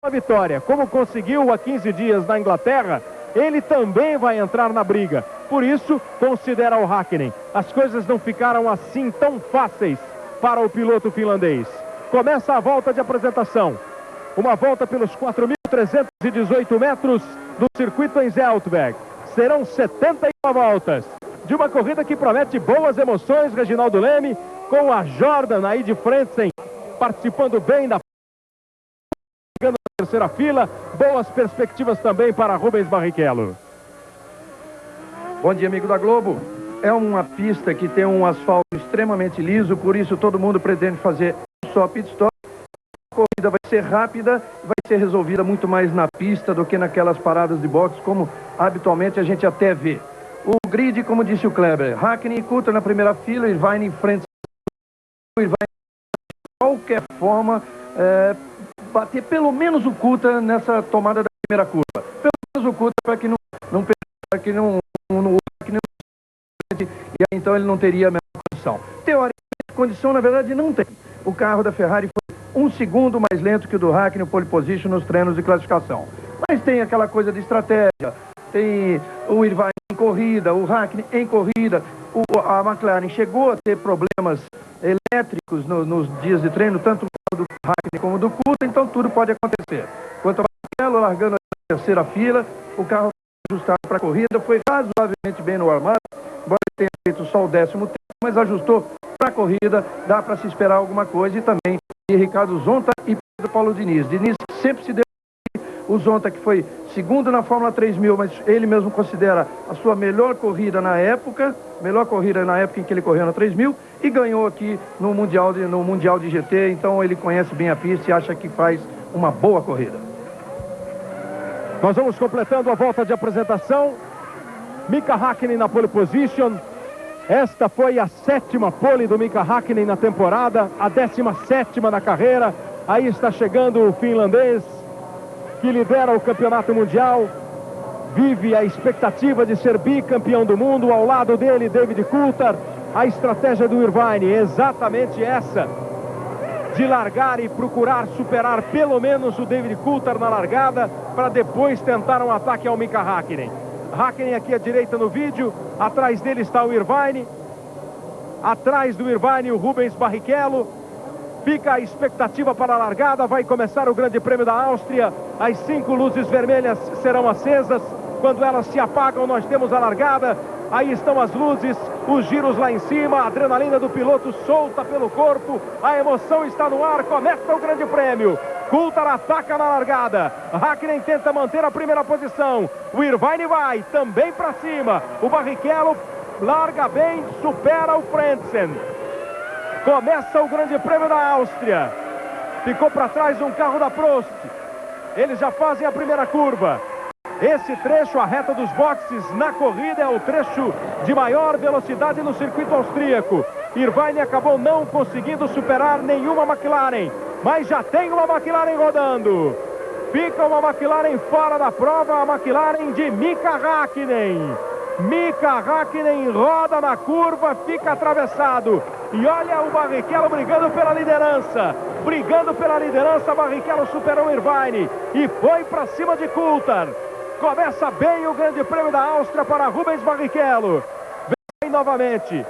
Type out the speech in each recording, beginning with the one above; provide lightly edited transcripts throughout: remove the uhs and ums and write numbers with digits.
a vitória, como conseguiu há 15 dias na Inglaterra, ele também vai entrar na briga. Por isso, considera o Häkkinen. As coisas não ficaram assim tão fáceis para o piloto finlandês. Começa a volta de apresentação. Uma volta pelos 4.318 metros do circuito em Zeltberg. Serão 71 voltas de uma corrida que promete boas emoções, Reginaldo Leme, com a Jordan aí de Frentzen participando bem da terceira fila. Boas perspectivas também para Rubens Barrichello. Bom dia, amigo da Globo. É uma pista que tem um asfalto extremamente liso, por isso todo mundo pretende fazer só pit stop. A corrida vai ser rápida, vai ser resolvida muito mais na pista do que naquelas paradas de boxe, como habitualmente a gente até vê. O grid, como disse o Kleber, Häkkinen e Coulthard na primeira fila, Irvine em frente, Irvine de qualquer forma bater pelo menos o Coulthard nessa tomada da primeira curva. Pelo menos o Coulthard para que não perca, que não e aí, então ele não teria a menor condição. Teoricamente, condição na verdade não tem. O carro da Ferrari foi 1 segundo mais lento que o do Häkkinen no pole position nos treinos de classificação. Mas tem aquela coisa de estratégia, tem o Irvine em corrida, o Häkkinen em corrida, a McLaren chegou a ter problemas elétricos nos dias de treino, tanto do Häkkinen como do Coulthard, então tudo pode acontecer. Quanto ao Barrichello, largando a terceira fila, o carro ajustado para a corrida, foi razoavelmente bem no armado, embora tenha feito só o 10º tempo, mas ajustou para a corrida, dá para se esperar alguma coisa. E também de Ricardo Zonta e Pedro Paulo Diniz. Diniz sempre se deu o Zonta, que foi segundo na Fórmula 3000, mas ele mesmo considera a sua melhor corrida em que ele correu na 3000, e ganhou aqui no Mundial de GT, então ele conhece bem a pista e acha que faz uma boa corrida. Nós vamos completando a volta de apresentação. Mika Häkkinen na pole position. Esta foi a 7ª pole do Mika Häkkinen na temporada, a 17ª na carreira. Aí está chegando o finlandês, que lidera o campeonato mundial. Vive a expectativa de ser bicampeão do mundo. Ao lado dele, David Coulthard. A estratégia do Irvine é exatamente essa, de largar e procurar superar pelo menos o David Coulthard na largada, para depois tentar um ataque ao Mika Häkkinen. Häkkinen aqui à direita no vídeo, atrás dele está o Irvine, atrás do Irvine o Rubens Barrichello. Fica a expectativa para a largada, vai começar o Grande Prêmio da Áustria. As 5 luzes vermelhas serão acesas. Quando elas se apagam, nós temos a largada. Aí estão as luzes, os giros lá em cima, a adrenalina do piloto solta pelo corpo, a emoção está no ar, começa o Grande Prêmio. Coulthard ataca na largada, Häkkinen tenta manter a primeira posição, o Irvine vai também para cima, o Barrichello larga bem, supera o Frentzen. Começa o Grande Prêmio da Áustria, ficou para trás um carro da Prost, eles já fazem a primeira curva. Esse trecho, a reta dos boxes na corrida, é o trecho de maior velocidade no circuito austríaco. Irvine acabou não conseguindo superar nenhuma McLaren, mas já tem uma McLaren rodando. Fica uma McLaren fora da prova, a McLaren de Mika Häkkinen. Mika Häkkinen roda na curva, fica atravessado. E olha o Barrichello brigando pela liderança. Barrichello superou o Irvine e foi para cima de Coulthard. Começa bem o Grande Prêmio da Áustria para Rubens Barrichello. Vem novamente.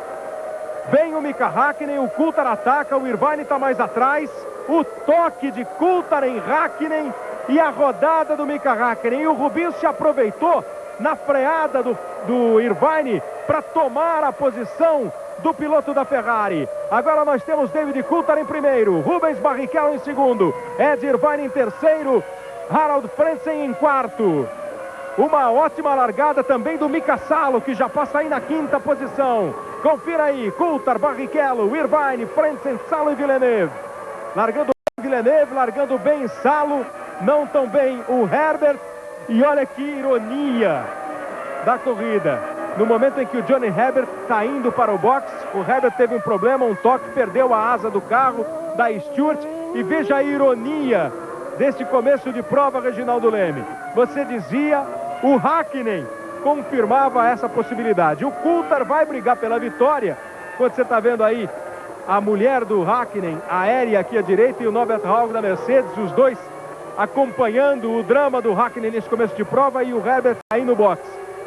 Vem o Mika Häkkinen, o Coulthard ataca, o Irvine está mais atrás. O toque de Coulthard em Häkkinen e a rodada do Mika Häkkinen. E o Rubinho se aproveitou na freada do Irvine para tomar a posição do piloto da Ferrari. Agora nós temos David Coulthard em primeiro, Rubens Barrichello em segundo, Ed Irvine em terceiro, Harald Frentzen em quarto. Uma ótima largada também do Mika Salo, que já passa aí na 5ª posição. Confira aí, Coulthard, Barrichello, Irvine, Frentzen, Salo e Villeneuve. Largando bem Villeneuve, largando bem Salo, não tão bem o Herbert. E olha que ironia da corrida. No momento em que o Johnny Herbert está indo para o box, o Herbert teve um problema, um toque, perdeu a asa do carro da Stewart. E veja a ironia desse começo de prova, Reginaldo Leme. Você dizia, o Häkkinen confirmava essa possibilidade. O Coulthard vai brigar pela vitória. Quando você está vendo aí a mulher do Häkkinen, a Aérea aqui à direita, e o Norbert Haug da Mercedes, os dois acompanhando o drama do Hakkinen nesse começo de prova e o Herbert aí no box.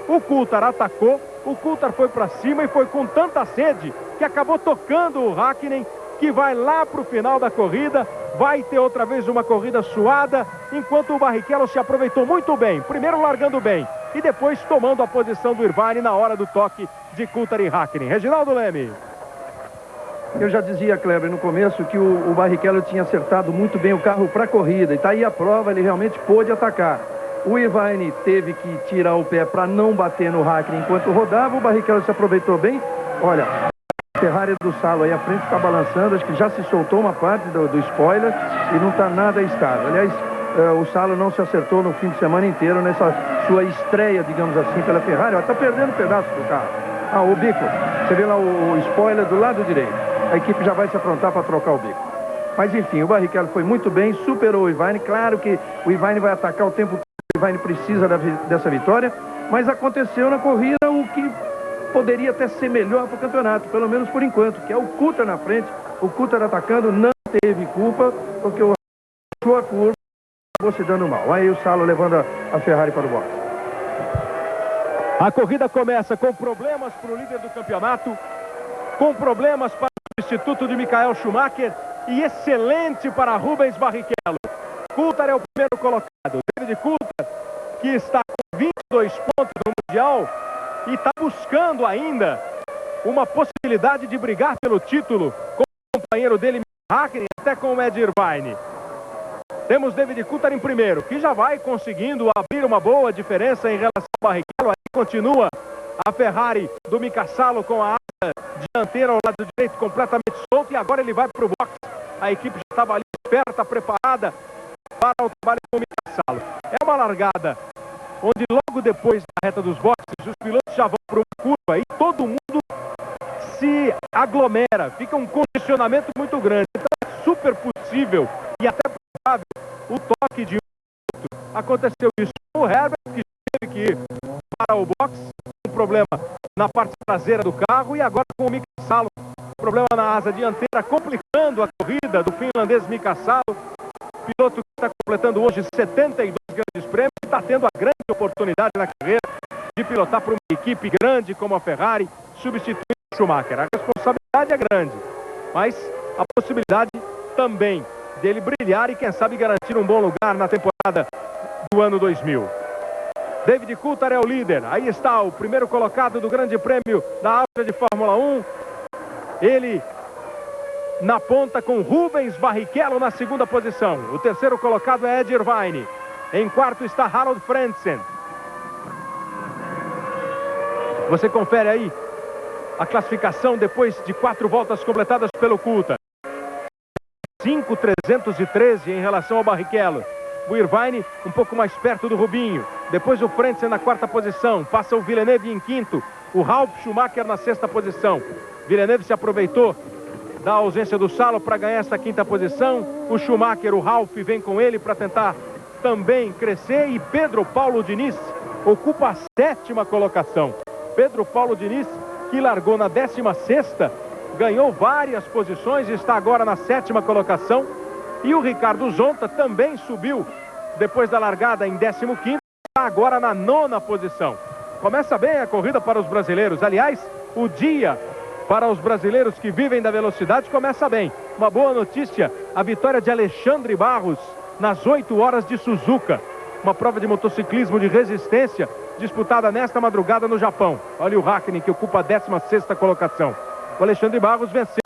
O Coulthard atacou, o Coulthard foi para cima e foi com tanta sede que acabou tocando o Hakkinen, que vai lá para o final da corrida, vai ter outra vez uma corrida suada, enquanto o Barrichello se aproveitou muito bem, primeiro largando bem e depois tomando a posição do Irvine na hora do toque de Coulthard e Hakkinen. Reginaldo Leme. Eu já dizia, Kleber, no começo que o Barrichello tinha acertado muito bem o carro para a corrida, e está aí a prova, ele realmente pôde atacar. O Irvine teve que tirar o pé para não bater no Hakkinen enquanto rodava, o Barrichello se aproveitou bem. Olha, a Ferrari do Salo aí à frente está balançando, acho que já se soltou uma parte do spoiler e não está nada estável. Aliás, o Salo não se acertou no fim de semana inteiro nessa sua estreia, digamos assim, pela Ferrari. Está perdendo um pedaço do carro. Ah, o bico, você vê lá o spoiler do lado direito. A equipe já vai se aprontar para trocar o bico. Mas enfim, o Barrichello foi muito bem, superou o Irvine. Claro que o Irvine vai atacar o tempo todo, o Irvine precisa dessa vitória, mas aconteceu na corrida o que poderia até ser melhor para o campeonato, pelo menos por enquanto, que é o Coulthard na frente. O Coulthard atacando não teve culpa, porque o achou a curva e acabou se dando mal. Aí o Salo levando a Ferrari para o box. A corrida começa com problemas para o líder do campeonato, com problemas para o substituto de Michael Schumacher e excelente para Rubens Barrichello. Coulthard é o primeiro colocado. David Coulthard, que está com 22 pontos no Mundial e está buscando ainda uma possibilidade de brigar pelo título com o companheiro dele, Hakkinen, até com o Ed Irvine. Temos David Coulthard em primeiro, que já vai conseguindo abrir uma boa diferença em relação ao Barrichello. Aí continua a Ferrari do Mika Salo com a asa dianteira ao lado direito completamente solta, e agora ele vai para o box. A equipe já estava ali esperta, preparada para o trabalho com o Mika Salo. É uma largada onde logo depois da reta dos boxes os pilotos já vão para uma curva e todo mundo se aglomera, fica um condicionamento muito grande. Então é super possível e até provável o toque de um piloto. Aconteceu isso com o Herbert, que teve que ir para o box, um problema na parte traseira do carro, e agora com o Mika Salo, problema na asa dianteira, complicando a corrida do finlandês Mika Salo, piloto que está completando hoje 72 grandes prêmios e está tendo a grande oportunidade na carreira de pilotar para uma equipe grande como a Ferrari, substituindo o Schumacher. A responsabilidade é grande, mas a possibilidade também dele brilhar e quem sabe garantir um bom lugar na temporada do ano 2000. David Coulthard é o líder. Aí está o primeiro colocado do Grande Prêmio da Áustria de Fórmula 1. Ele na ponta com Rubens Barrichello na segunda posição. O terceiro colocado é Ed Irvine. Em quarto está Harold Frentzen. Você confere aí a classificação depois de 4 voltas completadas pelo Coulthard. 5.313 em relação ao Barrichello. O Irvine um pouco mais perto do Rubinho. Depois o Frentzen na quarta posição. Passa o Villeneuve em quinto. O Ralf Schumacher na sexta posição. Villeneuve se aproveitou da ausência do Salo para ganhar essa quinta posição. O Schumacher, o Ralf, vem com ele para tentar também crescer. E Pedro Paulo Diniz ocupa a sétima colocação. Pedro Paulo Diniz, que largou na 16ª, ganhou várias posições e está agora na sétima colocação. E o Ricardo Zonta também subiu depois da largada em 15º, está agora na 9ª posição. Começa bem a corrida para os brasileiros. Aliás, o dia para os brasileiros que vivem da velocidade começa bem. Uma boa notícia, a vitória de Alexandre Barros nas 8 horas de Suzuka. Uma prova de motociclismo de resistência disputada nesta madrugada no Japão. Olha o Hakkinen, que ocupa a 16ª colocação. O Alexandre Barros venceu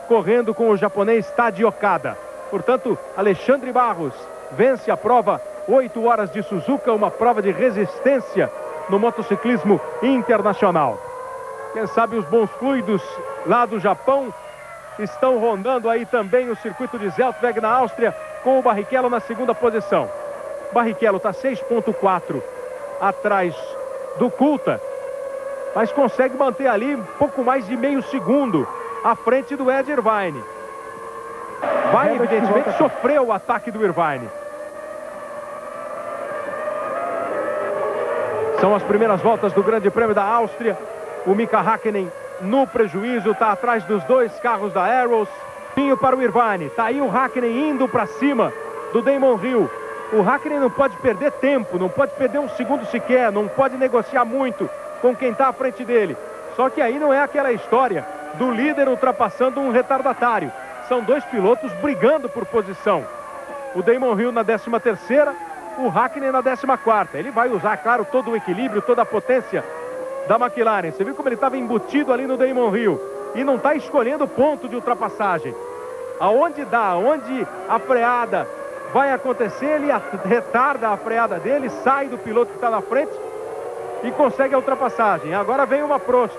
correndo com o japonês Tadji Okada. Portanto, Alexandre Barros vence a prova 8 horas de Suzuka, uma prova de resistência no motociclismo internacional. Quem sabe os bons fluidos lá do Japão estão rondando aí também o circuito de Zeltweg na Áustria, com o Barrichello na segunda posição. Barrichello está 6.4 atrás do Coulthard, mas consegue manter ali um pouco mais de meio segundo à frente do Ed Irvine. Vai, evidentemente, sofrer o ataque do Irvine. São as primeiras voltas do Grande Prêmio da Áustria. O Mika Hakkinen no prejuízo, está atrás dos 2 carros da Arrows. Para o Irvine, está aí o Hakkinen indo para cima do Damon Hill. O Hakkinen não pode perder tempo, não pode perder um segundo sequer, não pode negociar muito com quem está à frente dele. Só que aí não é aquela história do líder ultrapassando um retardatário. São dois pilotos brigando por posição. O Damon Hill na 13ª, o Hakkinen na 14ª. Ele vai usar, claro, todo o equilíbrio, toda a potência da McLaren. Você viu como ele estava embutido ali no Damon Hill e não está escolhendo ponto de ultrapassagem. Aonde dá, onde a freada vai acontecer, ele retarda a freada dele, sai do piloto que está na frente e consegue a ultrapassagem. Agora vem uma Prost.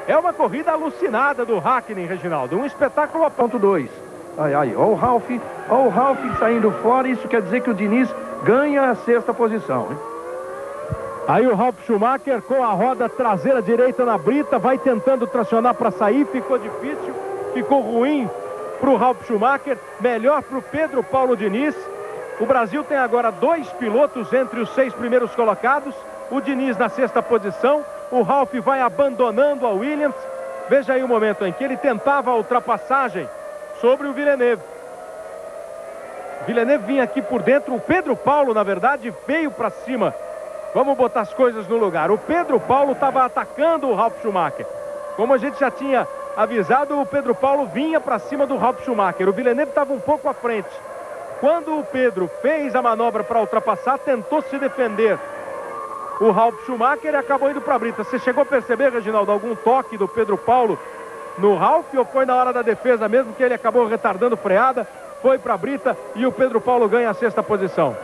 É uma corrida alucinada do Hakkinen, Reginaldo. Um espetáculo a ponto 2. Ai, ai, ó o Ralf saindo fora. Isso quer dizer que o Diniz ganha a 6ª posição, hein? Aí o Ralf Schumacher com a roda traseira direita na brita, vai tentando tracionar para sair, ficou difícil, ficou ruim para o Ralf Schumacher, melhor para o Pedro Paulo Diniz. O Brasil tem agora 2 pilotos entre os 6 primeiros colocados, o Diniz na 6ª posição, o Ralf vai abandonando a Williams. Veja aí o momento em que ele tentava a ultrapassagem sobre o Villeneuve. Villeneuve vinha aqui por dentro, o Pedro Paulo, na verdade, veio para cima. Vamos botar as coisas no lugar. O Pedro Paulo estava atacando o Ralf Schumacher. Como a gente já tinha avisado, o Pedro Paulo vinha para cima do Ralf Schumacher. O Villeneuve estava um pouco à frente. Quando o Pedro fez a manobra para ultrapassar, tentou se defender o Ralf Schumacher e acabou indo para a brita. Você chegou a perceber, Reginaldo, algum toque do Pedro Paulo no Ralf, ou foi na hora da defesa mesmo que ele acabou retardando freada, foi para a brita e o Pedro Paulo ganha a 6ª posição?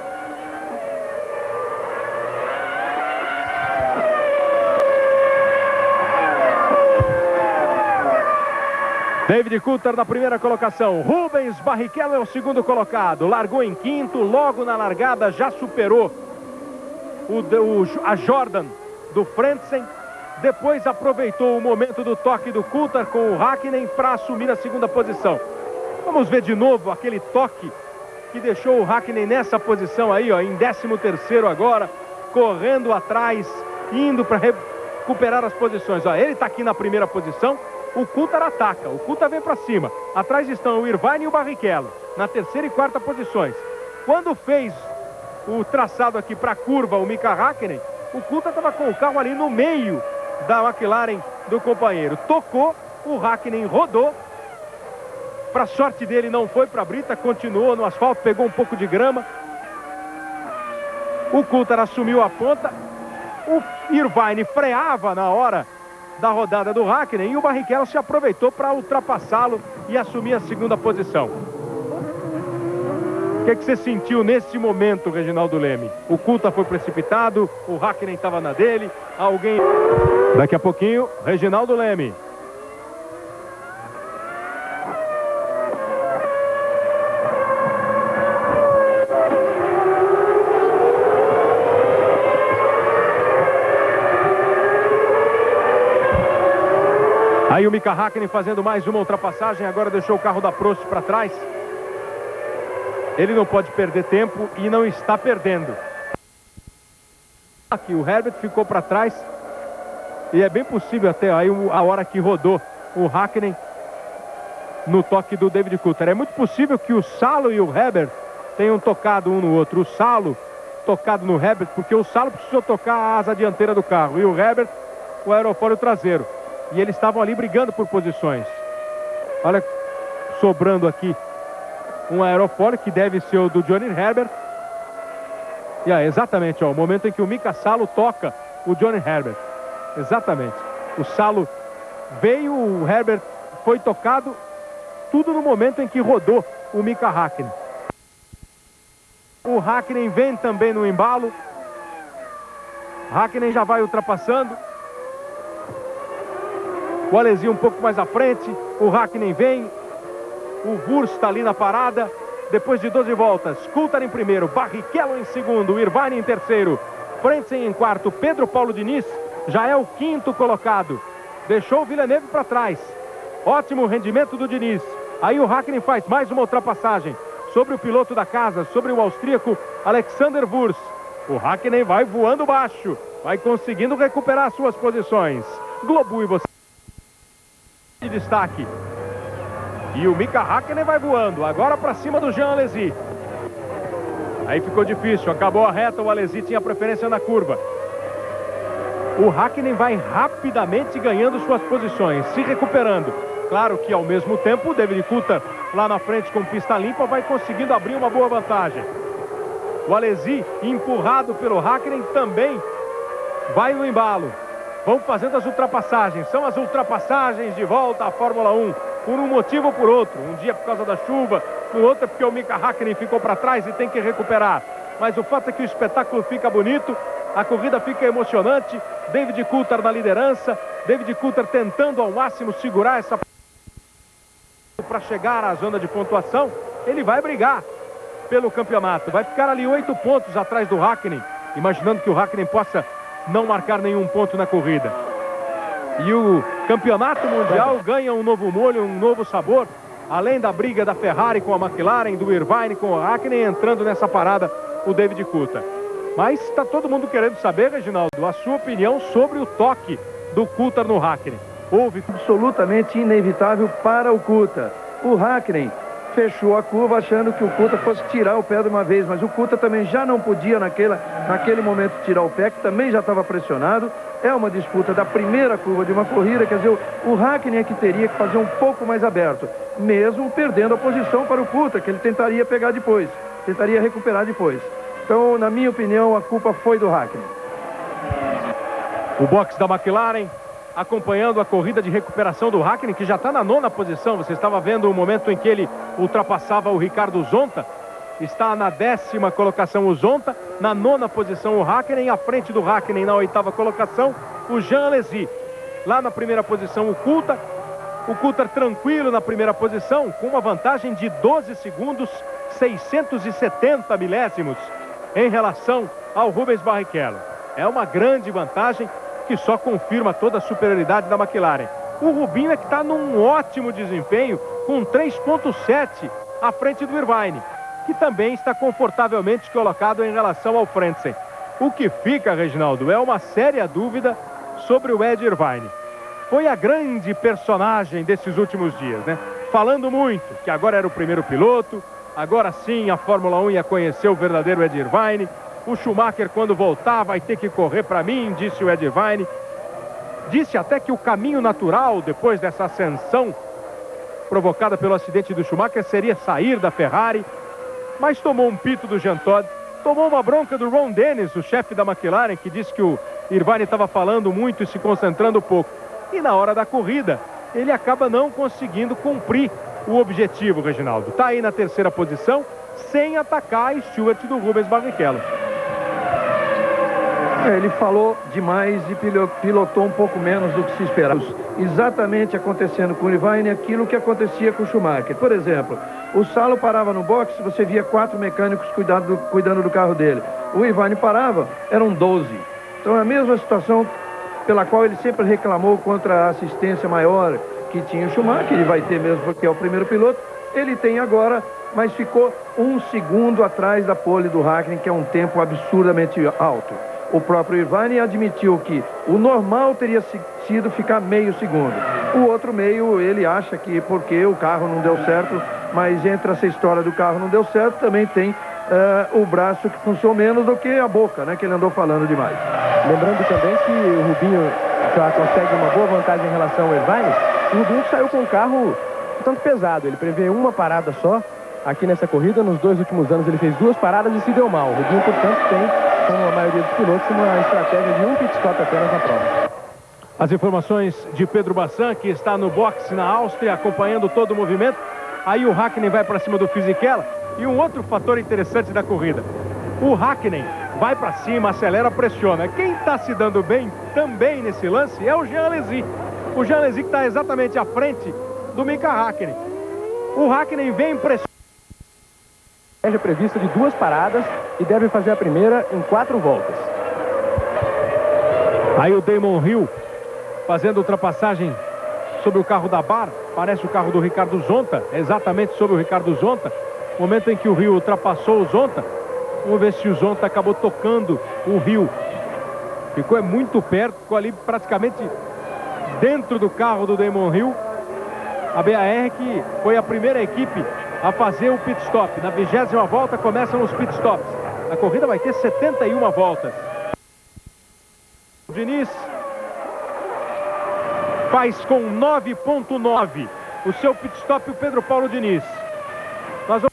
David Coulthard na primeira colocação. Rubens Barrichello é o segundo colocado. Largou em 5º, logo na largada já superou a Jordan do Frentzen. Depois aproveitou o momento do toque do Coulthard com o Hakkinen para assumir a 2ª posição. Vamos ver de novo aquele toque que deixou o Hakkinen nessa posição aí, ó, em 13º agora, correndo atrás, indo para recuperar as posições. Ó, ele está aqui na primeira posição. O Coulthard ataca, o Coulthard vem para cima. Atrás estão o Irvine e o Barrichello, na 3ª e 4ª posições. Quando fez o traçado aqui para a curva, o Mika Hakkinen, o Coulthard estava com o carro ali no meio da McLaren do companheiro. Tocou, o Hakkinen rodou. Para sorte dele, não foi para a brita, continuou no asfalto, pegou um pouco de grama. O Coulthard assumiu a ponta. O Irvine freava na hora da rodada do Hakkinen e o Barrichello se aproveitou para ultrapassá-lo e assumir a 2ª posição. O que você sentiu nesse momento, Reginaldo Leme? O Coulthard foi precipitado, o Hakkinen estava na dele, alguém... Daqui a pouquinho, Reginaldo Leme. Aí o Mika Hakkinen fazendo mais uma ultrapassagem, agora deixou o carro da Prost para trás. Ele não pode perder tempo e não está perdendo. Aqui o Herbert ficou para trás e é bem possível até aí a hora que rodou o Hakkinen no toque do David Coulthard. É muito possível que o Salo e o Herbert tenham tocado um no outro. O Salo tocado no Herbert, porque o Salo precisou tocar a asa dianteira do carro e o Herbert o aerofólio traseiro. E eles estavam ali brigando por posições. Olha, sobrando aqui um aerofólio que deve ser o do Johnny Herbert. E aí, exatamente, ó, o momento em que o Mika Salo toca o Johnny Herbert. Exatamente. O Salo veio, o Herbert foi tocado, tudo no momento em que rodou o Mika Hakkinen. O Hakkinen vem também no embalo. Hakkinen já vai ultrapassando. O Alesi um pouco mais à frente, o Hakkinen vem, o Wurst está ali na parada, depois de 12 voltas, Coulthard em primeiro, Barrichello em segundo, Irvine em terceiro, Frentzen em quarto, Pedro Paulo Diniz já é o 5º colocado, deixou o Villeneuve para trás, ótimo rendimento do Diniz, aí o Hakkinen faz mais uma ultrapassagem sobre o piloto da casa, sobre o austríaco Alexander Wurst. O Hakkinen vai voando baixo, vai conseguindo recuperar suas posições. Globo e você de destaque. E o Mika Hakkinen vai voando agora para cima do Jean Alesi. Aí ficou difícil, acabou a reta, o Alesi tinha preferência na curva. O Hakkinen vai rapidamente ganhando suas posições, se recuperando. Claro que ao mesmo tempo o David Coulthard lá na frente com pista limpa vai conseguindo abrir uma boa vantagem. O Alesi, empurrado pelo Hakkinen, também vai no embalo. Vão fazendo as ultrapassagens. São as ultrapassagens de volta à Fórmula 1. Por um motivo ou por outro. Um dia por causa da chuva, no outro é porque o Mika Hakkinen ficou para trás e tem que recuperar. Mas o fato é que o espetáculo fica bonito, a corrida fica emocionante. David Coulthard na liderança. David Coulthard tentando ao máximo segurar essa para chegar à zona de pontuação. Ele vai brigar pelo campeonato. Vai ficar ali 8 pontos atrás do Hakkinen, imaginando que o Hakkinen possa não marcar nenhum ponto na corrida. E o campeonato mundial ganha um novo molho, um novo sabor, além da briga da Ferrari com a McLaren, do Irvine com o Hakkinen, entrando nessa parada o David Coulthard. Mas está todo mundo querendo saber, Reginaldo, a sua opinião sobre o toque do Coulthard no Hakkinen. Houve absolutamente inevitável para o Coulthard. O Hakkinen fechou a curva achando que o Coulthard fosse tirar o pé de uma vez, mas o Coulthard também já não podia naquele momento tirar o pé, que também já estava pressionado. É uma disputa da primeira curva de uma corrida, quer dizer, o Hakkinen é que teria que fazer um pouco mais aberto, mesmo perdendo a posição para o Coulthard, que ele tentaria pegar depois, tentaria recuperar depois. Então, na minha opinião, a culpa foi do Hakkinen. O box da McLaren acompanhando a corrida de recuperação do Hakkinen, que já está na 9ª posição. Você estava vendo o momento em que ele ultrapassava o Ricardo Zonta. Está na 10ª colocação o Zonta, na 9ª posição o Hakkinen, à frente do Hakkinen na 8ª colocação o Jean Alesi. Lá na 1ª posição o Coulthard tranquilo na 1ª posição, com uma vantagem de 12 segundos, 670 milésimos em relação ao Rubens Barrichello. É uma grande vantagem que só confirma toda a superioridade da McLaren. O Rubinho é que está num ótimo desempenho, com 3.7 à frente do Irvine, que também está confortavelmente colocado em relação ao Frentzen. O que fica, Reginaldo, é uma séria dúvida sobre o Ed Irvine. Foi a grande personagem desses últimos dias, né? Falando muito que agora era o primeiro piloto, agora sim a Fórmula 1 ia conhecer o verdadeiro Ed Irvine. O Schumacher, quando voltar, vai ter que correr para mim, disse o Ed Irvine. Disse até que o caminho natural, depois dessa ascensão provocada pelo acidente do Schumacher, seria sair da Ferrari. Mas tomou um pito do Jean Todt, tomou uma bronca do Ron Dennis, o chefe da McLaren, que disse que o Irvine estava falando muito e se concentrando pouco. E na hora da corrida, ele acaba não conseguindo cumprir o objetivo, Reginaldo. Está aí na 3ª posição, sem atacar a Stewart do Rubens Barrichello. Ele falou demais e pilotou um pouco menos do que se esperava. Exatamente acontecendo com o Irvine aquilo que acontecia com o Schumacher. Por exemplo, o Salo parava no boxe, você via 4 mecânicos cuidando do carro dele. O Irvine parava, eram 12. Então é a mesma situação pela qual ele sempre reclamou contra a assistência maior que tinha o Schumacher. Ele vai ter mesmo porque é o primeiro piloto. Ele tem agora, mas ficou 1 segundo atrás da pole do Hakkinen, que é um tempo absurdamente alto. O próprio Irvine admitiu que o normal teria sido ficar meio segundo. O outro meio, ele acha que porque o carro não deu certo, mas entre essa história do carro não deu certo, também tem o braço que funciona menos do que a boca, né? Que ele andou falando demais. Lembrando também que o Rubinho já consegue uma boa vantagem em relação ao Irvine. O Rubinho saiu com um carro um tanto pesado. Ele prevê uma parada só aqui nessa corrida. Nos 2 últimos anos ele fez 2 paradas e se deu mal. O Rubinho, portanto, tem, como a maioria dos pilotos, uma estratégia de um pit stop apenas na prova. As informações de Pedro Bassan, que está no boxe na Áustria, acompanhando todo o movimento. Aí o Hakkinen vai para cima do Fisichella. E um outro fator interessante da corrida: o Hakkinen vai para cima, acelera, pressiona. Quem está se dando bem também nesse lance é o Jean Alesi. O Jean Alesi que está exatamente à frente do Mika Hakkinen. O Hakkinen vem pressionando. É prevista de 2 paradas e deve fazer a primeira em 4 voltas. Aí o Damon Hill fazendo ultrapassagem sobre o carro da Bar. Parece o carro do Ricardo Zonta, exatamente sobre o Ricardo Zonta. Momento em que o Hill ultrapassou o Zonta. Vamos ver se o Zonta acabou tocando o Hill. Ficou muito perto, ficou ali praticamente dentro do carro do Damon Hill. A BAR, que foi a primeira equipe a fazer o pit stop. Na 20ª volta começam os pit stops. A corrida vai ter 71 voltas. O Diniz faz com 9.9 o seu pit stop, o Pedro Paulo Diniz. Nós vamos...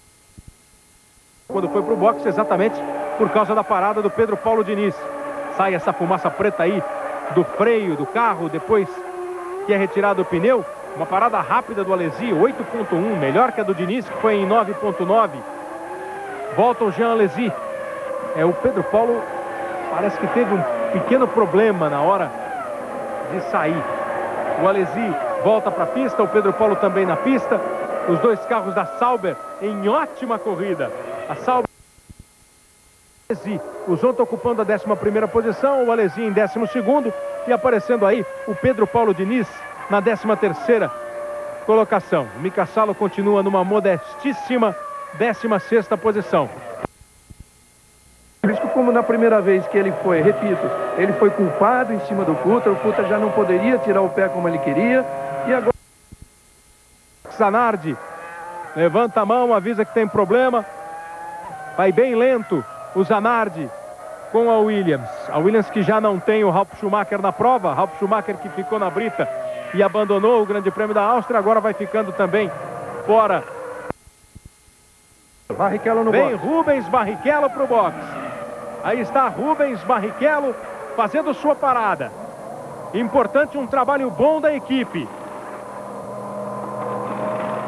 Quando foi para o boxe, exatamente por causa da parada do Pedro Paulo Diniz. Sai essa fumaça preta aí do freio do carro, depois que é retirado o pneu. Uma parada rápida do Alesi, 8.1, melhor que a do Diniz, que foi em 9.9. Volta o Jean Alesi. O Pedro Paulo parece que teve um pequeno problema na hora de sair. O Alesi volta para a pista, o Pedro Paulo também na pista. Os dois carros da Sauber em ótima corrida. A Sauber, o Zonta ocupando a 11ª posição, o Alesi em 12º e aparecendo aí o Pedro Paulo Diniz na 13ª colocação. O Mika Salo continua numa modestíssima 16ª posição. Por isso que, como na primeira vez que ele foi, repito, ele foi culpado em cima do Coulter, o Coulter já não poderia tirar o pé como ele queria, e agora... Zanardi levanta a mão, avisa que tem problema, vai bem lento o Zanardi com a Williams. A Williams que já não tem o Ralf Schumacher na prova, Ralf Schumacher que ficou na brita e abandonou o Grande Prêmio da Áustria, agora vai ficando também fora. Barrichello no Vem box. Rubens Barrichello para o box. Aí está Rubens Barrichello fazendo sua parada. Importante, um trabalho bom da equipe.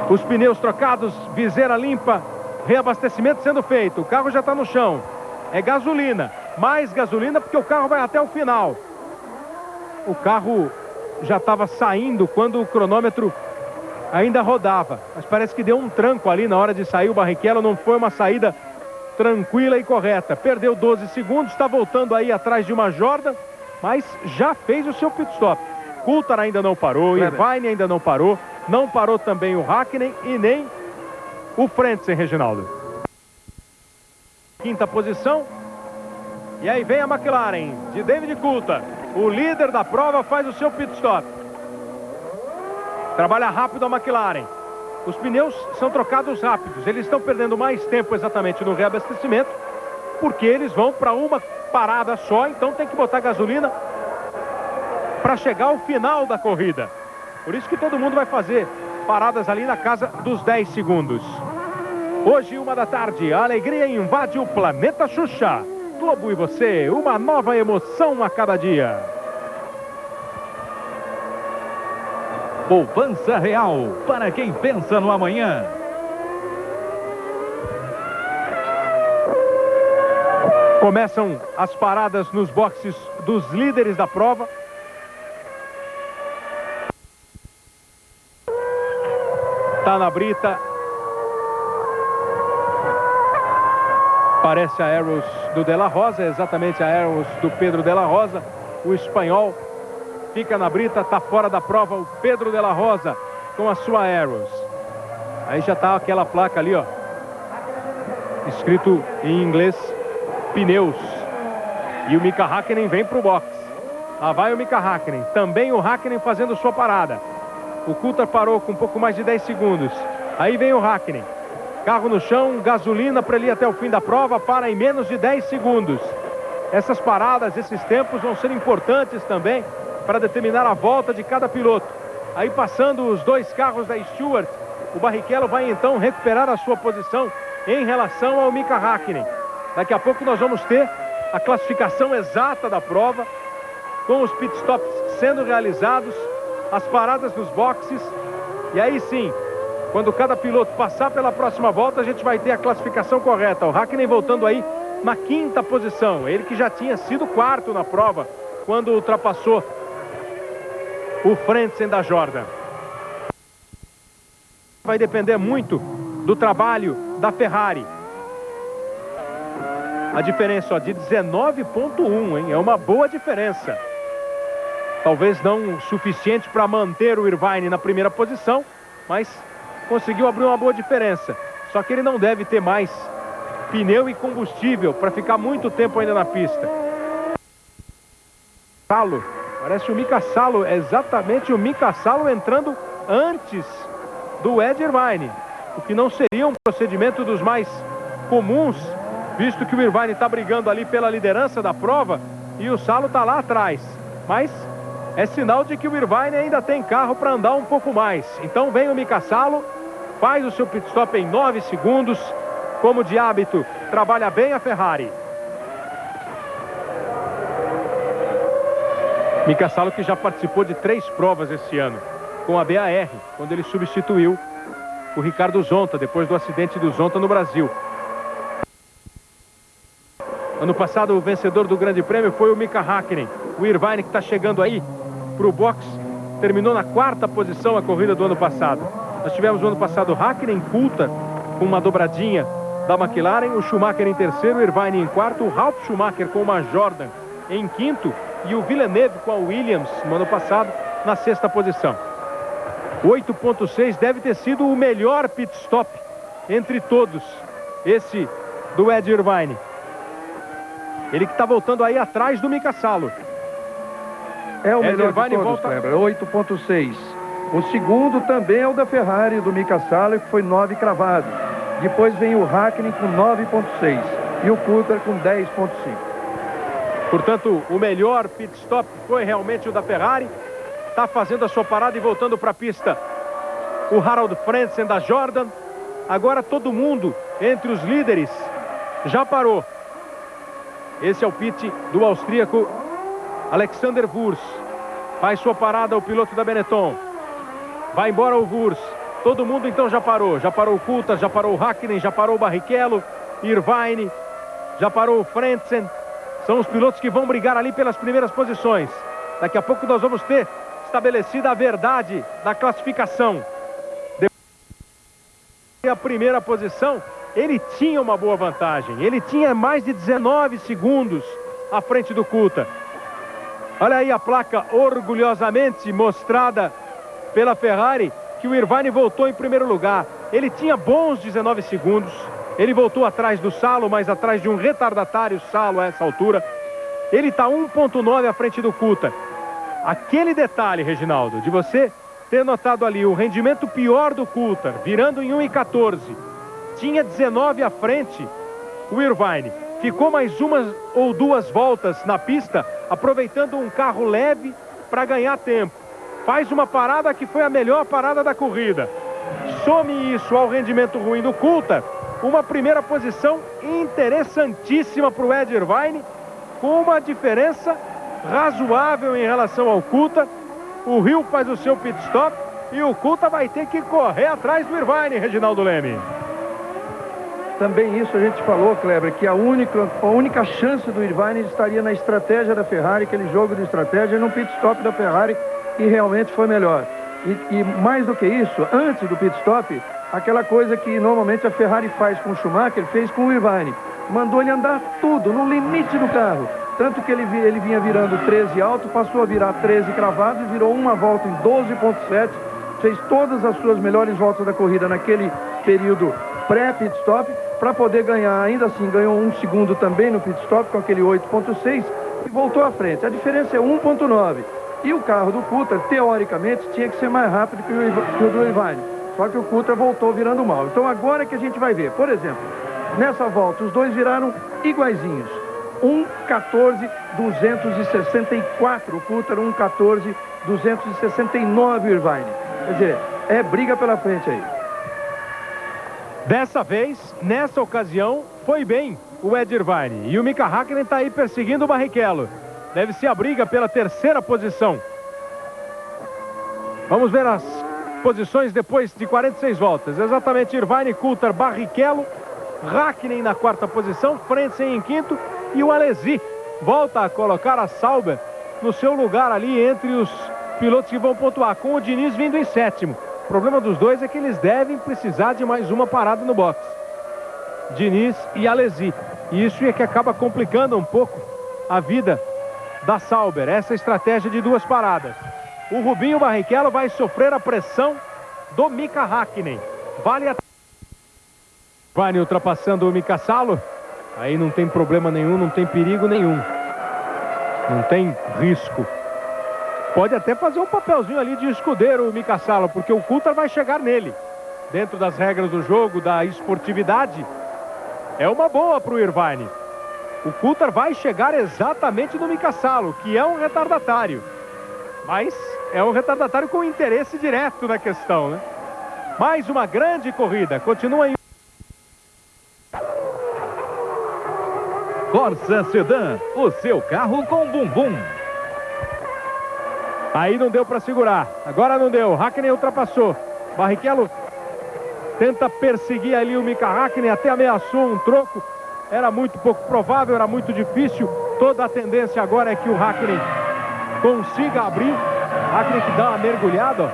Os pneus trocados, viseira limpa, reabastecimento sendo feito. O carro já está no chão. É gasolina, mais gasolina porque o carro vai até o final. O carro já estava saindo quando o cronômetro ainda rodava. Mas parece que deu um tranco ali na hora de sair o Barrichello. Não foi uma saída tranquila e correta. Perdeu 12 segundos, está voltando aí atrás de uma Jordan, mas já fez o seu pit stop. Coulthard ainda não parou, Irvine ainda não parou. Não parou também o Hakkinen e nem o Frentzen, Reginaldo. 5ª posição. E aí vem a McLaren de David Coulthard. O líder da prova faz o seu pit stop. Trabalha rápido a McLaren. Os pneus são trocados rápidos. Eles estão perdendo mais tempo exatamente no reabastecimento, porque eles vão para uma parada só, então tem que botar gasolina para chegar ao final da corrida. Por isso que todo mundo vai fazer paradas ali na casa dos 10 segundos. Hoje, 13h, a alegria invade o planeta Xuxa. Globo e você, uma nova emoção a cada dia. Poupança Real, para quem pensa no amanhã. Começam as paradas nos boxes dos líderes da prova. Tá na brita. Parece a Arrows do De La Rosa, exatamente a Arrows do Pedro De La Rosa. O espanhol fica na brita, tá fora da prova o Pedro De La Rosa com a sua Arrows. Aí já tá aquela placa ali, ó, escrito em inglês, pneus. E o Mika Hakkinen vem pro box. Lá vai o Mika Hakkinen, também o Hakkinen fazendo sua parada. O Coulthard parou com um pouco mais de 10 segundos. Aí vem o Hakkinen. Carro no chão, gasolina para ele ir até o fim da prova, para em menos de 10 segundos. Essas paradas, esses tempos vão ser importantes também para determinar a volta de cada piloto. Aí passando os dois carros da Stewart, o Barrichello vai então recuperar a sua posição em relação ao Mika Hakkinen. Daqui a pouco nós vamos ter a classificação exata da prova, com os pitstops sendo realizados, as paradas nos boxes, e aí sim, quando cada piloto passar pela próxima volta, a gente vai ter a classificação correta. O Hakkinen voltando aí na 5ª posição, ele que já tinha sido 4º na prova, quando ultrapassou o Frentzen da Jordan. Vai depender muito do trabalho da Ferrari. A diferença, ó, de 19.1, hein? É uma boa diferença. Talvez não o suficiente para manter o Irvine na primeira posição, mas conseguiu abrir uma boa diferença. Só que ele não deve ter mais pneu e combustível para ficar muito tempo ainda na pista. Salo, parece o Mika Salo, exatamente o Mika Salo entrando antes do Ed Irvine. o que não seria um procedimento dos mais comuns, visto que o Irvine está brigando ali pela liderança da prova e o Salo está lá atrás. Mas é sinal de que o Irvine ainda tem carro para andar um pouco mais. Então vem o Mika Salo, faz o seu pit stop em 9 segundos. Como de hábito, trabalha bem a Ferrari. Mika Salo, que já participou de 3 provas esse ano com a BAR, quando ele substituiu o Ricardo Zonta, depois do acidente do Zonta no Brasil. Ano passado, o vencedor do Grande Prêmio foi o Mika Hakkinen. O Irvine, que está chegando aí para o box, terminou na 4ª posição a corrida do ano passado. Nós tivemos no ano passado o Hakkinen, Coulthard, com uma dobradinha da McLaren, o Schumacher em 3º, o Irvine em 4º, o Ralf Schumacher com uma Jordan em 5º e o Villeneuve com a Williams no ano passado na 6ª posição. 8.6 deve ter sido o melhor pit stop entre todos, esse do Ed Irvine. Ele que está voltando aí atrás do Mika Salo. É o melhor de todos, Kleber, 8.6. O segundo também é o da Ferrari, do Mika Salo, que foi 9 cravado. Depois vem o Hakkinen com 9.6 e o Coulthard com 10.5. Portanto, o melhor pit stop foi realmente o da Ferrari. Está fazendo a sua parada e voltando para a pista o Harald Frentzen da Jordan. Agora todo mundo entre os líderes já parou. Esse é o pit do austríaco Alexander Wurz. Faz sua parada o piloto da Benetton. Vai embora o Wurz. Todo mundo então já parou. Já parou o Coulthard, já parou o Hakkinen, já parou o Barrichello, Irvine, já parou o Frentzen. São os pilotos que vão brigar ali pelas primeiras posições. Daqui a pouco nós vamos ter estabelecida a verdade da classificação. A primeira posição, ele tinha uma boa vantagem. Ele tinha mais de 19 segundos à frente do Coulthard. Olha aí a placa orgulhosamente mostrada pela Ferrari, que o Irvine voltou em primeiro lugar. Ele tinha bons 19 segundos. Ele voltou atrás do Salo, mas atrás de um retardatário Salo a essa altura. Ele está 1.9 à frente do Coulthard. Aquele detalhe, Reginaldo, de você ter notado ali o rendimento pior do Coulthard, virando em 1.14. Tinha 19 à frente o Irvine. Ficou mais uma ou 2 voltas na pista, aproveitando um carro leve para ganhar tempo. Faz uma parada que foi a melhor parada da corrida. Some isso ao rendimento ruim do Coulthard. Uma primeira posição interessantíssima para o Ed Irvine, com uma diferença razoável em relação ao Coulthard. O Hill faz o seu pit stop e o Coulthard vai ter que correr atrás do Irvine, Reginaldo Leme. Também isso a gente falou, Kleber, que a única chance do Irvine estaria na estratégia da Ferrari, aquele jogo de estratégia, no pit stop da Ferrari, e realmente foi melhor. E mais do que isso, antes do pit stop, aquela coisa que normalmente a Ferrari faz com o Schumacher, fez com o Irvine. Mandou ele andar tudo, no limite do carro. Tanto que ele vinha virando 13 alto, passou a virar 13 cravado, virou uma volta em 12.7, fez todas as suas melhores voltas da corrida naquele período pré-pit stop, para poder ganhar, ainda assim, ganhou 1 segundo também no pit stop, com aquele 8.6, e voltou à frente. A diferença é 1.9. E o carro do Coulthard, teoricamente, tinha que ser mais rápido que o do Irvine. Só que o Coulthard voltou virando mal. Então agora que a gente vai ver, por exemplo, nessa volta, os dois viraram iguaizinhos. 1.14.264 o Coulthard, 1.14.269 o Irvine. Quer dizer, é briga pela frente aí. Dessa vez, nessa ocasião, foi bem o Ed Irvine. E o Mika Hakkinen está aí perseguindo o Barrichello. Deve ser a briga pela 3ª posição. Vamos ver as posições depois de 46 voltas. Exatamente, Irvine, Coulthard, Barrichello, Hakkinen na 4ª posição, Frentzen em 5º e o Alesi volta a colocar a Sauber no seu lugar ali entre os pilotos que vão pontuar, com o Diniz vindo em 7º. O problema dos dois é que eles devem precisar de mais uma parada no box. Diniz e Alesi. E isso é que acaba complicando um pouco a vida da Sauber, essa estratégia de 2 paradas. O Rubinho Barrichello vai sofrer a pressão do Mika Hakkinen. Vale a... Vai ultrapassando o Mika Salo. Aí não tem problema nenhum, não tem perigo nenhum. Não tem risco. Pode até fazer um papelzinho ali de escudeiro o Mika Salo, porque o Coulthard vai chegar nele. dentro das regras do jogo, da esportividade, é uma boa para o Irvine. O Coulthard vai chegar exatamente no Mika Salo, que é um retardatário. Mas é um retardatário com interesse direto na questão, né? Mais uma grande corrida. Continua em... Corsa Sedan, o seu carro com bumbum. Aí não deu para segurar. Agora não deu. Hakkinen ultrapassou. Barrichello tenta perseguir ali o Mika Hakkinen. Até ameaçou um troco. Era muito pouco provável, era muito difícil. Toda a tendência agora é que o Hakkinen consiga abrir. Hakkinen que dá uma mergulhada, ó.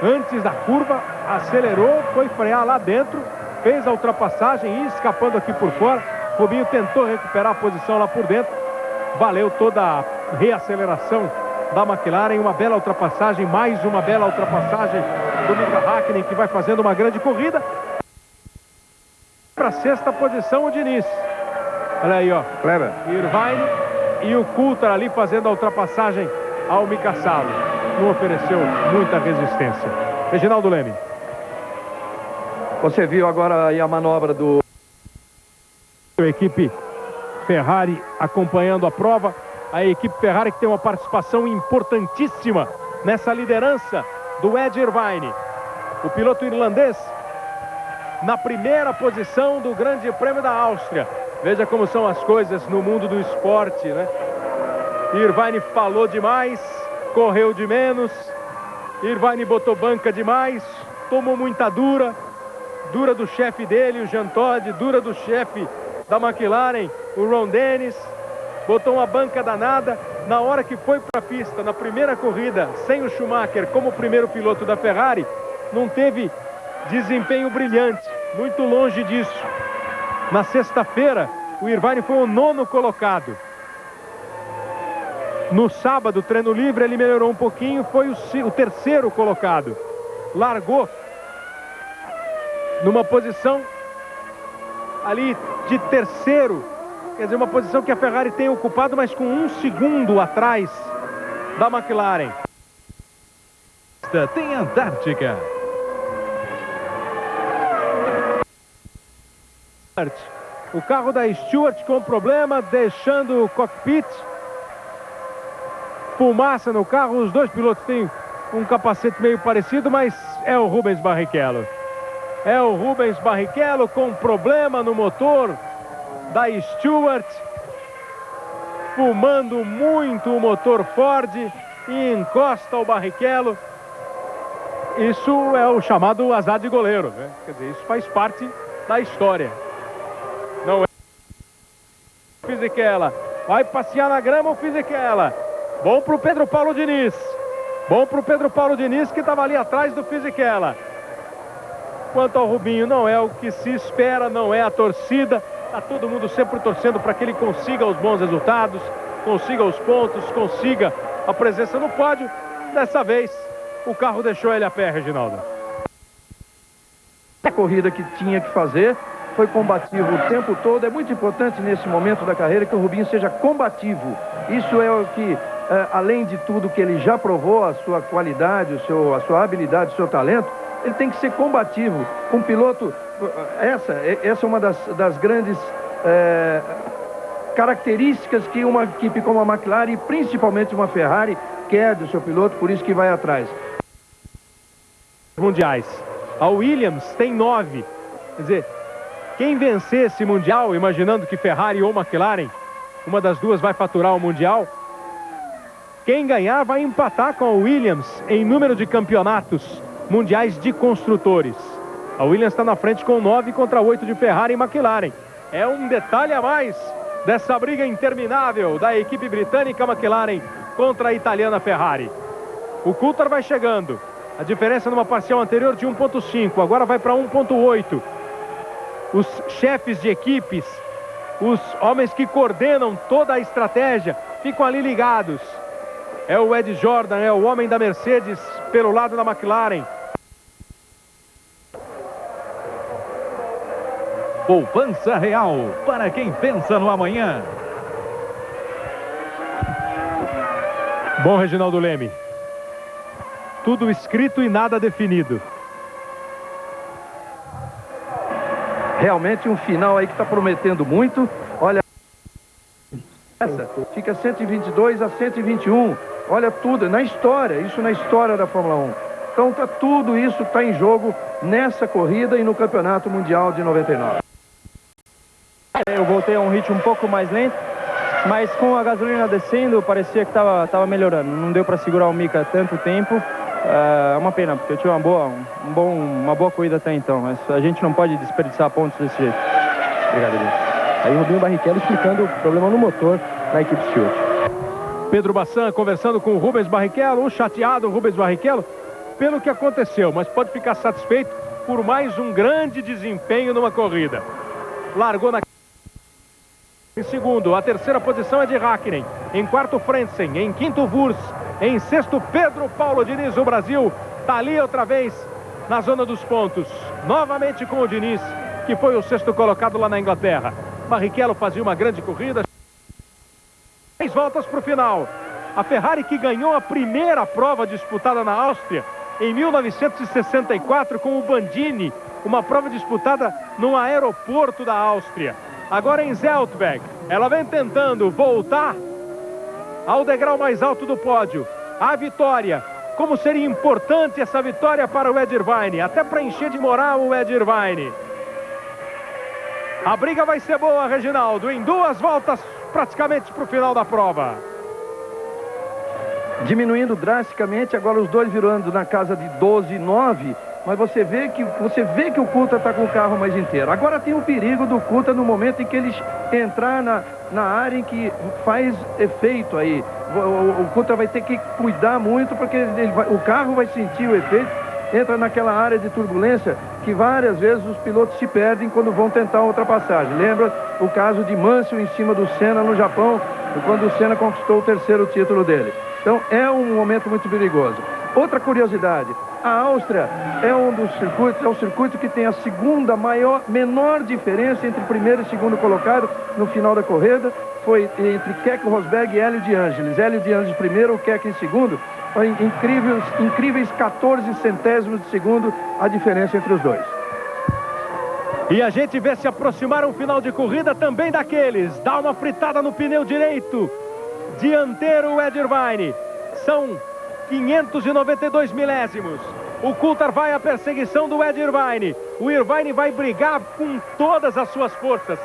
Antes da curva, acelerou, foi frear lá dentro, fez a ultrapassagem e escapando aqui por fora. Rubinho tentou recuperar a posição lá por dentro. Valeu toda a reaceleração da McLaren. Uma bela ultrapassagem, mais uma bela ultrapassagem do Mika Hakkinen, que vai fazendo uma grande corrida. Para a sexta posição o Diniz. Olha aí, ó. Kleber. Irvine e o Coulthard ali fazendo a ultrapassagem ao Mika Salo. Não ofereceu muita resistência. Reginaldo Leme. Você viu agora aí a manobra do... A equipe Ferrari acompanhando a prova. A equipe Ferrari que tem uma participação importantíssima nessa liderança do Ed Irvine. O piloto irlandês na primeira posição do Grande Prêmio da Áustria. Veja como são as coisas no mundo do esporte, né? Irvine falou demais, correu de menos. Irvine botou banca demais, tomou muita dura do chefe dele, o Jean Todt, dura do chefe da McLaren, o Ron Dennis, botou uma banca danada. Na hora que foi para a pista, na primeira corrida, sem o Schumacher como primeiro piloto da Ferrari, não teve desempenho brilhante, muito longe disso. Na sexta-feira, o Irvine foi o 9º colocado. No sábado, treino livre, ele melhorou um pouquinho, foi o 3º colocado. Largou numa posição ali de 3º, quer dizer, uma posição que a Ferrari tem ocupado, mas com 1 segundo atrás da McLaren. Tem Antártica. O carro da Stewart com problema, deixando o cockpit. Fumaça no carro, os dois pilotos têm um capacete meio parecido, mas é o Rubens Barrichello. É o Rubens Barrichello com problema no motor da Stewart. Fumando muito o motor Ford e encosta o Barrichello. Isso é o chamado azar de goleiro, né? Quer dizer, isso faz parte da história. Não é Fisichella. Vai passear na grama o Fisichella. Bom para o Pedro Paulo Diniz. Bom para o Pedro Paulo Diniz, que estava ali atrás do Fisichella. Quanto ao Rubinho, não é o que se espera, não é a torcida. Está todo mundo sempre torcendo para que ele consiga os bons resultados, consiga os pontos, consiga a presença no pódio. Dessa vez, o carro deixou ele a pé, Reginaldo. A corrida que tinha que fazer, foi combativo o tempo todo. É muito importante nesse momento da carreira que o Rubinho seja combativo. Isso é o que, além de tudo que ele já provou, a sua qualidade, a sua habilidade, o seu talento, ele tem que ser combativo. Um piloto, essa é uma das grandes características que uma equipe como a McLaren, e principalmente uma Ferrari, quer do seu piloto, por isso que vai atrás. Mundiais. A Williams tem 9. Quer dizer, quem vencer esse Mundial, imaginando que Ferrari ou McLaren, uma das duas vai faturar o Mundial, quem ganhar vai empatar com a Williams em número de campeonatos mundiais de construtores. A Williams está na frente com 9 contra 8 de Ferrari e McLaren. É um detalhe a mais dessa briga interminável da equipe britânica McLaren contra a italiana Ferrari. O Coulthard vai chegando. A diferença numa parcial anterior de 1.5, agora vai para 1.8. Os chefes de equipes, os homens que coordenam toda a estratégia, ficam ali ligados. É o Ed Jordan, é o homem da Mercedes pelo lado da McLaren. Poupança Real, para quem pensa no amanhã. Bom, Reginaldo Leme, tudo escrito e nada definido. realmente um final aí que está prometendo muito. Olha, essa fica 122 a 121. Olha tudo, na história, isso na história da Fórmula 1. Então tudo isso está em jogo nessa corrida e no Campeonato Mundial de 99. Eu voltei a um ritmo um pouco mais lento, mas com a gasolina descendo, parecia que estava melhorando. Não deu para segurar o Mika tanto tempo. É uma pena, porque eu tive uma boa corrida até então. Mas a gente não pode desperdiçar pontos desse jeito. Obrigado, Edilson. Aí o Rubinho Barrichello explicando o problema no motor na equipe Stewart. Pedro Bassan conversando com o Rubens Barrichello, o chateado Rubens Barrichello, pelo que aconteceu, mas pode ficar satisfeito por mais um grande desempenho numa corrida. Largou em segundo, a terceira posição é de Hakkinen, em quarto Frentzen, em quinto Wurz, em sexto Pedro Paulo Diniz. O Brasil está ali outra vez na zona dos pontos, novamente com o Diniz, que foi o sexto colocado lá na Inglaterra. Barrichello fazia uma grande corrida. 6 voltas para o final. A Ferrari, que ganhou a primeira prova disputada na Áustria em 1964 com o Bandini, uma prova disputada no aeroporto da Áustria. Agora em Zeltweg, ela vem tentando voltar ao degrau mais alto do pódio. A vitória, como seria importante essa vitória para o Ed Irvine, até para encher de moral o Ed Irvine. A briga vai ser boa, Reginaldo, em 2 voltas praticamente para o final da prova. Diminuindo drasticamente, agora os dois virando na casa de 12,9. Mas você vê que o Coulthard está com o carro mais inteiro. Agora tem o perigo do Coulthard no momento em que ele entrar na área em que faz efeito aí. O Coulthard vai ter que cuidar muito, porque o carro vai sentir o efeito. Entra naquela área de turbulência que várias vezes os pilotos se perdem quando vão tentar a ultrapassagem. Lembra o caso de Mansell em cima do Senna no Japão, quando o Senna conquistou o 3º título dele. Então é um momento muito perigoso. Outra curiosidade, a Áustria é um dos circuitos, é o circuito que tem a segunda menor diferença entre primeiro e segundo colocado no final da corrida. Foi entre Keck Rosberg e Hélio de Angelis. Hélio de Angelis primeiro, o Keck em segundo. Foi incríveis 14 centésimos de segundo a diferença entre os dois. E a gente vê se aproximar um final de corrida também daqueles. Dá uma fritada no pneu direito dianteiro, o Ed Irvine. São 592 milésimos. O Coulthard vai à perseguição do Ed Irvine. O Irvine vai brigar com todas as suas forças,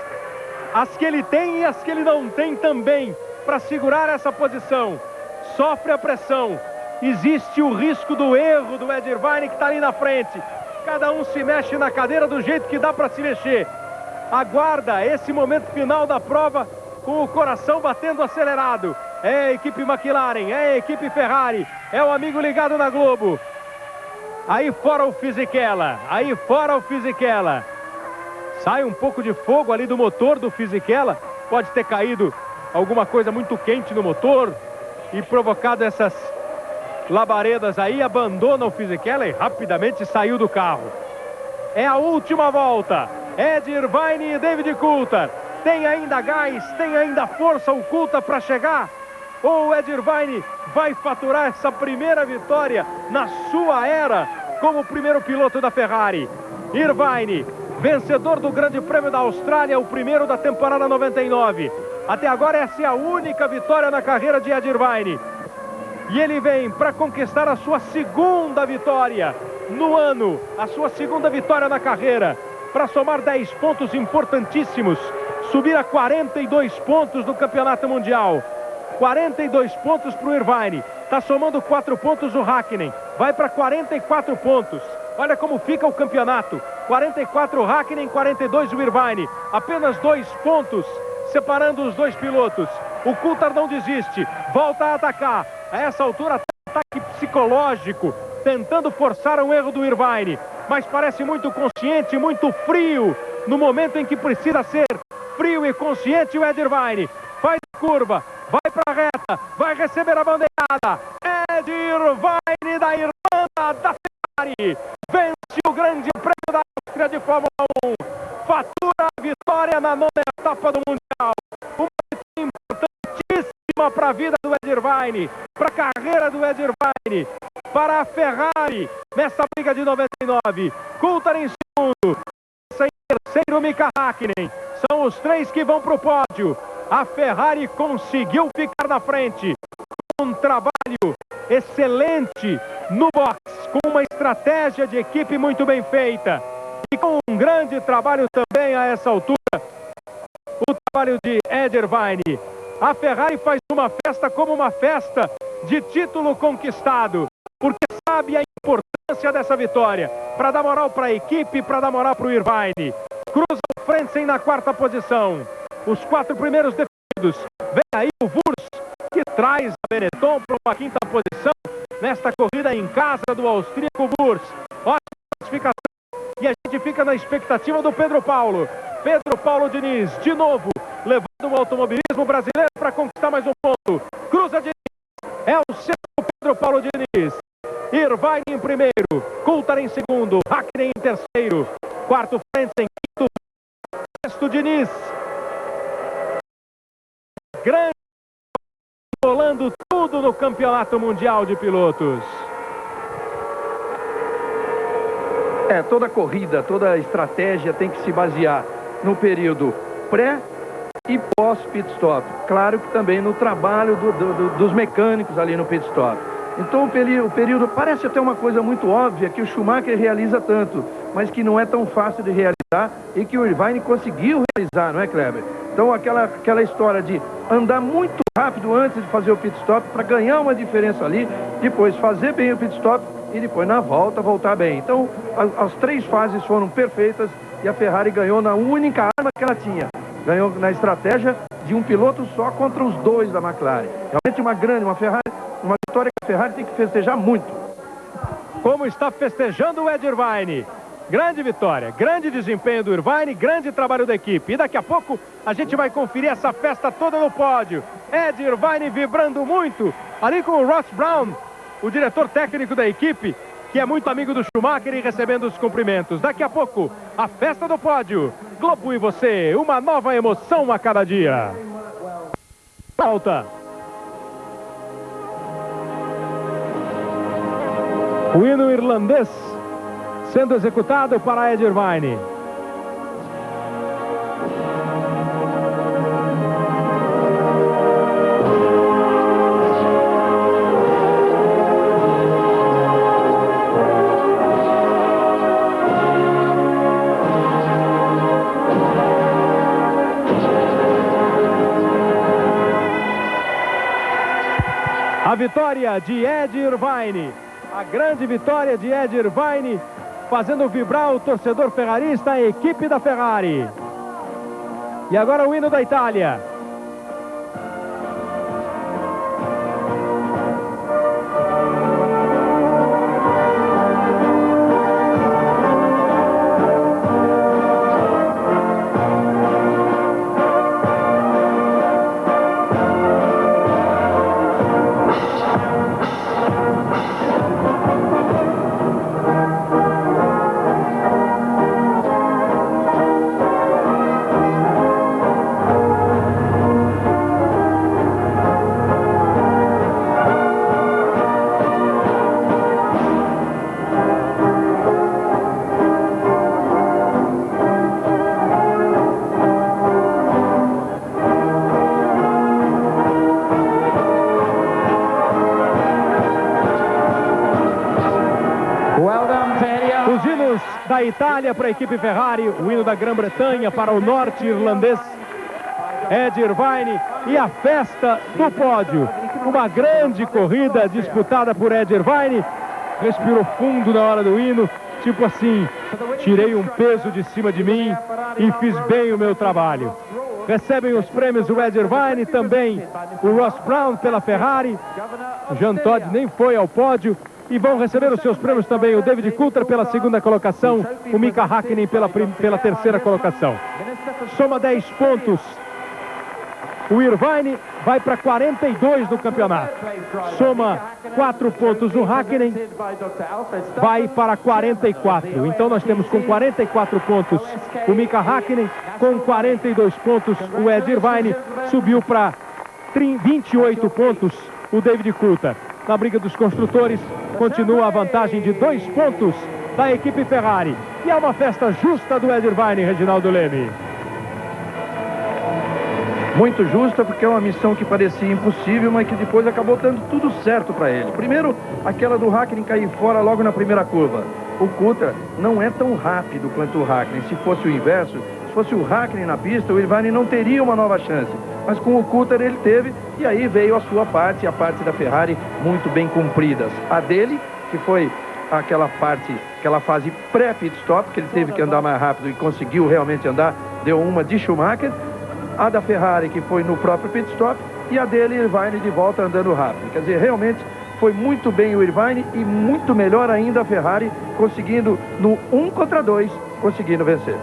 as que ele tem e as que ele não tem também, para segurar essa posição. Sofre a pressão. Existe o risco do erro do Ed Irvine, que está ali na frente. Cada um se mexe na cadeira do jeito que dá para se mexer. Aguarda esse momento final da prova com o coração batendo acelerado. É a equipe McLaren, é a equipe Ferrari, é o amigo ligado na Globo. Aí fora o Fisichella, aí fora o Fisichella. Sai um pouco de fogo ali do motor do Fisichella. Pode ter caído alguma coisa muito quente no motor e provocado essas labaredas aí. Abandona o Fisichella e rapidamente saiu do carro. É a última volta. Ed Irvine e David Coulthard. Tem ainda gás, tem ainda força o Coulthard para chegar? Ou o Ed Irvine vai faturar essa primeira vitória na sua era como primeiro piloto da Ferrari? Irvine, vencedor do Grande Prêmio da Austrália, o primeiro da temporada 99. Até agora essa é a única vitória na carreira de Ed Irvine. E ele vem para conquistar a sua segunda vitória no ano, a sua segunda vitória na carreira, para somar 10 pontos importantíssimos, subir a 42 pontos no Campeonato Mundial. 42 pontos para o Irvine. Está somando 4 pontos o Hakkinen. Vai para 44 pontos. Olha como fica o campeonato. 44 o Hakkinen, 42 o Irvine. Apenas 2 pontos separando os dois pilotos. O Coulthard não desiste. Volta a atacar. A essa altura, ataque psicológico, tentando forçar um erro do Irvine. Mas parece muito consciente, muito frio. No momento em que precisa ser frio e consciente, o Ed Irvine faz a curva. Vai para a reta, vai receber a bandeirada. Ed Irvine da Irlanda, da Ferrari, vence o Grande Prêmio da Áustria de Fórmula 1. Fatura a vitória na 9ª etapa do Mundial. Uma vitória importantíssima para a vida do Ed Irvine, para a carreira do Ed Irvine, para a Ferrari nessa briga de 99. Coulthard em segundo, passa em terceiro Mika Häkkinen. São os três que vão para o pódio. A Ferrari conseguiu ficar na frente. Um trabalho excelente no box, com uma estratégia de equipe muito bem feita. E com um grande trabalho também a essa altura, o trabalho de Ed Irvine. A Ferrari faz uma festa como uma festa de título conquistado, porque sabe a importância dessa vitória, para dar moral para a equipe, para dar moral para o Irvine. Cruza o Frentzen na quarta posição. Os 4 primeiros definidos. Vem aí o Wurz, que traz a Benetton para uma quinta posição nesta corrida em casa do austríaco Wurz. Ótima classificação. E a gente fica na expectativa do Pedro Paulo. Pedro Paulo Diniz, de novo, levando o automobilismo brasileiro para conquistar mais um ponto. Cruza Diniz. É o sexto Pedro Paulo Diniz. Irvine em primeiro. Coulthard em segundo. Häkkinen em terceiro. Quarto Frentzen. Quinto. Sexto Diniz. Grande. Rolando tudo no Campeonato Mundial de Pilotos. Toda corrida, toda estratégia tem que se basear no período pré e pós-pit stop. Claro que também no trabalho dos mecânicos ali no pit stop. Então o período parece até uma coisa muito óbvia que o Schumacher realiza tanto, mas que não é tão fácil de realizar e que o Irvine conseguiu realizar, não é, Kleber? Então aquela história de andar muito rápido antes de fazer o pit stop para ganhar uma diferença ali, depois fazer bem o pit stop e depois na volta voltar bem. Então as 3 fases foram perfeitas e a Ferrari ganhou na única arma que ela tinha. Ganhou na estratégia de um piloto só contra os 2 da McLaren. Realmente uma vitória que a Ferrari tem que festejar muito. Como está festejando o Ed Irvine. Grande vitória, grande desempenho do Irvine, grande trabalho da equipe. E daqui a pouco a gente vai conferir essa festa toda no pódio. Ed Irvine vibrando muito, ali com o Ross Brown, o diretor técnico da equipe, que é muito amigo do Schumacher e recebendo os cumprimentos. Daqui a pouco, a festa do pódio. Globo e você, uma nova emoção a cada dia. Volta. O hino irlandês sendo executado para Ed Irvine. A vitória de Ed Irvine, a grande vitória de Ed Irvine, fazendo vibrar o torcedor ferrarista, a equipe da Ferrari. E agora o hino da Itália. Os hinos da Itália para a equipe Ferrari, o hino da Grã-Bretanha para o norte irlandês, Ed Irvine, e a festa do pódio. Uma grande corrida disputada por Ed Irvine. Respirou fundo na hora do hino, tipo assim, tirei um peso de cima de mim e fiz bem o meu trabalho. Recebem os prêmios o Ed Irvine, também o Ross Brown pela Ferrari. O Jean Todt nem foi ao pódio. E vão receber os seus prêmios também o David Coulthard pela segunda colocação, o Mika Häkkinen pela terceira colocação. Soma 10 pontos. O Irvine vai para 42 no campeonato. Soma 4 pontos o Häkkinen, vai para 44. Então nós temos com 44 pontos o Mika Häkkinen, com 42 pontos o Ed Irvine, subiu para 28 pontos o David Coulthard. Na briga dos construtores, continua a vantagem de 2 pontos da equipe Ferrari. E é uma festa justa do Ed Irvine, Reginaldo Leme. Muito justa, porque é uma missão que parecia impossível, mas que depois acabou dando tudo certo para ele. Primeiro, aquela do Hakkinen cair fora logo na primeira curva. O Coulthard não é tão rápido quanto o Hakkinen. Se fosse o inverso, se fosse o Hakkinen na pista, o Irvine não teria uma nova chance. Mas com o Coulthard ele teve, e aí veio a sua parte, a parte da Ferrari, muito bem cumpridas. A dele, que foi aquela parte, aquela fase pré-pit stop, que ele teve que andar mais rápido e conseguiu realmente andar, deu uma de Schumacher. A da Ferrari, que foi no próprio pit stop, e a dele, Irvine, de volta andando rápido. Quer dizer, realmente foi muito bem o Irvine e muito melhor ainda a Ferrari, conseguindo no 1 contra 2, conseguindo vencer.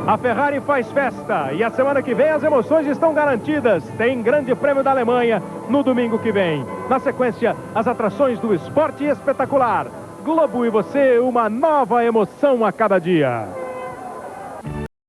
A Ferrari faz festa e a semana que vem as emoções estão garantidas. Tem Grande Prêmio da Alemanha no domingo que vem. Na sequência, as atrações do esporte espetacular. Globo e você, uma nova emoção a cada dia.